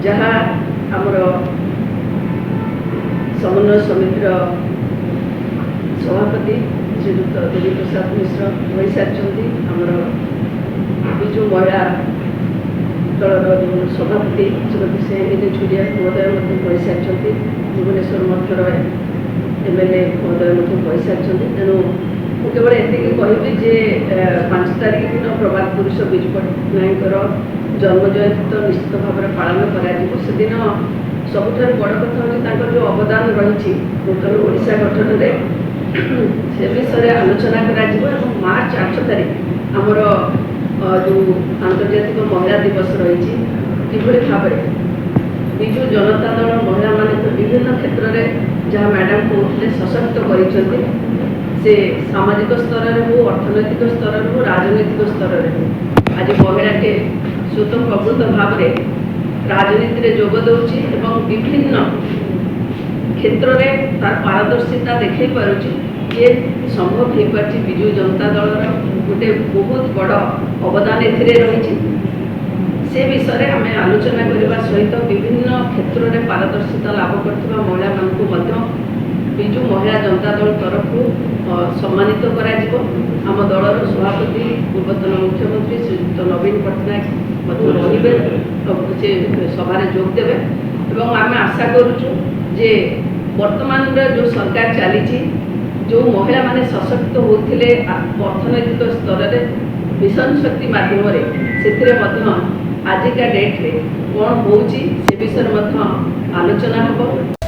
जहाँ आमर समन्वय समितिर सभापति श्रीयुक्त देवी प्रसाद मिश्र हो सारी आमर विजु महिला दलर जो सभापति श्रीमती सेमिनी छुड़िया महोदय हो सारी भुवनेश्वर मठर एमएलए महोदय हो सारी तेणु मुझे केवल ये कहबी जे 5 तारीख दिन प्रभात पुरुष विजु पट्टनायकर जन्म जयंती तो निश्चित भाव में पालन करदिन सबुठ बड़ कथा हूँ जो अवदान रही नूतन ओडिशा गठन में से विषय आलोचना कर मार्च 8 तारीख आमर जो आंतर्जातिक महिला दिवस रही किभली भाव विजु जनता दल महिला मान विभिन्न क्षेत्र में जहाँ मैडम कहते सशक्त कर से सामाजिक स्तर में हो अर्थनैतिक स्तर में हो राजनैतिक स्तर में हो आज महिला के स्वतःप्रवृत्त भाव में राजनीति में जोग दौची एवं विभिन्न क्षेत्र में तार पारदर्शिता देखा पारुची ये संभव हो पार्टी विजु जनता दलर गोटे बहुत बड़ अवदान रही से विषय आम आलोचना करने सहित विभिन्न क्षेत्र में पारदर्शिता लाभ कर महिला मानक विजु महिला जनता दल तरफ सम्मानित आम दलर सभापति पूर्वतन मुख्यमंत्री श्रीयुक्त नवीन पट्टनायक रे सभा जोग देवे और आम आशा करुचु जे वर्तमान जो सरकार चली जो महिला माने सशक्त होते अर्थनैतिक स्तर में मिशन शक्ति माध्यम से आजिका डेट रे कौन हो विषय आलोचना हम।